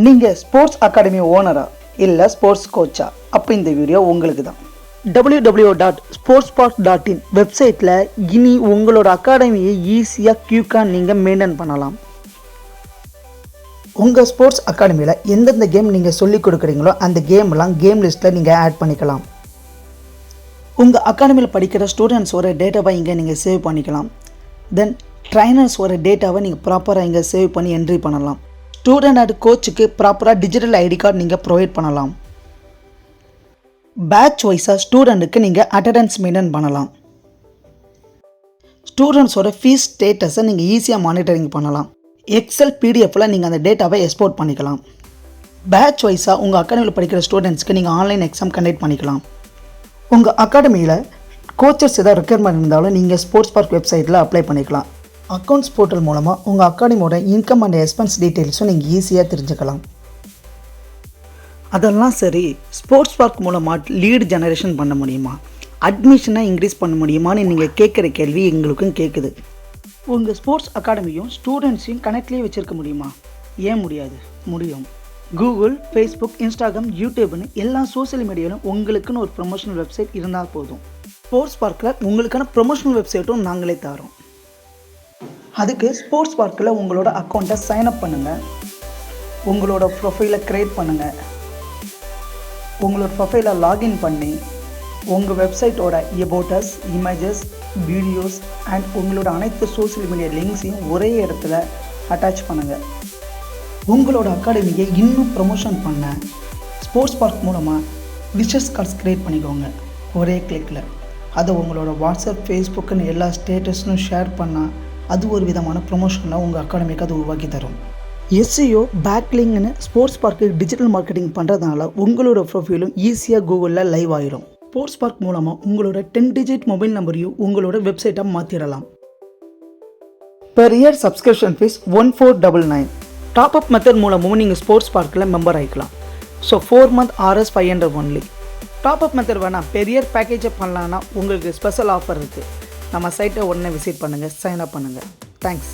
நீங்கள் sports academy ஓனரா இல்லை sports கோச்சா? அப்போ இந்த வீடியோ உங்களுக்கு தான். www.sportspark.in வெப்சைட்டில் இனி உங்களோட அகாடமியை ஈஸியாக குயிக்காக நீங்கள் மெயின்டைன் பண்ணலாம். உங்கள் ஸ்போர்ட்ஸ் அகாடமியில் எந்தெந்த கேம் நீங்கள் சொல்லிக் கொடுக்குறீங்களோ அந்த கேம்லாம் கேம் லிஸ்ட்டில் நீங்கள் ஆட் பண்ணிக்கலாம். உங்கள் அகாடமியில் படிக்கிற ஸ்டூடெண்ட்ஸோட டேட்டாவை இங்கே நீங்கள் சேவ் பண்ணிக்கலாம். தென் ட்ரைனர்ஸோட டேட்டாவை நீங்கள் ப்ராப்பராக இங்கே சேவ் பண்ணி என்ட்ரி பண்ணலாம். ஸ்டூடெண்ட் அண்ட் கோச்சுக்கு ப்ராப்பராக டிஜிட்டல் ஐடி கார்டு நீங்கள் ப்ரொவைட் பண்ணலாம். பேட்ச் வைஸாக ஸ்டூடெண்ட்டுக்கு நீங்கள் அட்டெண்டன்ஸ் மெயின்டைன் பண்ணலாம். ஸ்டூடெண்ட்ஸோட ஃபீஸ் ஸ்டேட்டஸை நீங்கள் ஈஸியாக மானிட்டரிங் பண்ணலாம். எக்ஸல் பிடிஎஃப்பில் நீங்கள் அந்த டேட்டாவை எக்ஸ்போர்ட் பண்ணிக்கலாம். பேட்ச் வைஸாக உங்கள் அகாடமியில் படிக்கிற ஸ்டூடெண்ட்ஸ்க்கு நீங்கள் ஆன்லைன் எக்ஸாம் கண்டக்ட் பண்ணிக்கலாம். உங்கள் அகாடமியில் கோச்சர்ஸ் ஏதாவது ரெக்யர்மெண்ட் இருந்தாலும் நீங்கள் ஸ்போர்ட்ஸ் பார்க் வெப்சைட்டில் அப்ளை பண்ணிக்கலாம். அக்கௌண்ட்ஸ் போர்ட்டல் மூலமாக உங்கள் அகாடமியோட இன்கம் அண்ட் எக்ஸ்பென்ஸ் டீட்டெயில்ஸும் நீங்கள் ஈஸியாக தெரிஞ்சுக்கலாம். அதெல்லாம் சரி, ஸ்போர்ட்ஸ் பார்க் மூலமாக லீடு ஜெனரேஷன் பண்ண முடியுமா, அட்மிஷனை இன்க்ரீஸ் பண்ண முடியுமான்னு நீங்கள் கேட்குற கேள்வி எங்களுக்கும் கேட்குது. உங்கள் ஸ்போர்ட்ஸ் அகாடமியும் ஸ்டூடெண்ட்ஸையும் கனெக்ட்லேயே வச்சுருக்க முடியுமா? ஏன் முடியாது? முடியும். கூகுள், ஃபேஸ்புக், இன்ஸ்டாகிராம், யூடியூப்னு எல்லா சோசியல் மீடியாவிலும் உங்களுக்குன்னு ஒரு ப்ரொமோஷனல் வெப்சைட் இருந்தால் போதும். ஸ்போர்ட்ஸ் பார்க்கில் உங்களுக்கான ப்ரொமோஷனல் வெப்சைட்டும் நாங்களே தரோம். அதுக்கு ஸ்போர்ட்ஸ் பார்க்கில் உங்களோட அக்கௌண்ட்டை சைன்அப் பண்ணுங்கள், உங்களோட ப்ரொஃபைலை க்ரியேட் பண்ணுங்கள், உங்களோட ப்ரொஃபைலை லாகின் பண்ணி உங்கள் வெப்சைட்டோட எபோட்டஸ், இமேஜஸ், வீடியோஸ் அண்ட் உங்களோட அனைத்து சோசியல் மீடியா லிங்க்ஸையும் ஒரே இடத்துல அட்டாச் பண்ணுங்கள். உங்களோட அகாடமியை இன்னும் ப்ரமோஷன் பண்ண ஸ்போர்ட்ஸ் பார்க் மூலமாக விஷஸ் கார்ட்ஸ் க்ரியேட் பண்ணிக்கோங்க ஒரே கிளிக்கில். அதை உங்களோட வாட்ஸ்அப், ஃபேஸ்புக்குன்னு எல்லா ஸ்டேட்டஸ்னும் ஷேர் பண்ணால் அது ஒரு விதமான ப்ரொமோஷனில் உங்கள் அகாடமிக்கு அது உருவாக்கி தரும். எஸ்இஓ, பேக்லிங்னு ஸ்போர்ட்ஸ் பார்க்கு டிஜிட்டல் மார்க்கெட்டிங் பண்ணுறதுனால உங்களோட ப்ரொஃபைலும் ஈஸியாக கூகுளில் லைவ் ஆகிடும். ஸ்போர்ட்ஸ் பார்க் மூலமாக உங்களோட 10 டிஜிட் மொபைல் நம்பரையும் உங்களோட வெப்சைட்டாக மாற்றிடலாம். Per year subscription fee 1499. Top up method மூலமும் நீங்கள் ஸ்போர்ட்ஸ் பார்க்கில் மெம்பர் ஆகிக்கலாம். So 4 month Rs 500 only. Top up method வேணால் பெரிய பேக்கேஜை பண்ணலான்னா உங்களுக்கு ஸ்பெஷல் ஆஃபர் இருக்குது. நம்ம சைட்டை உடனே விசிட் பண்ணுங்கள், சைன் அப் பண்ணுங்கள். தேங்க்ஸ்.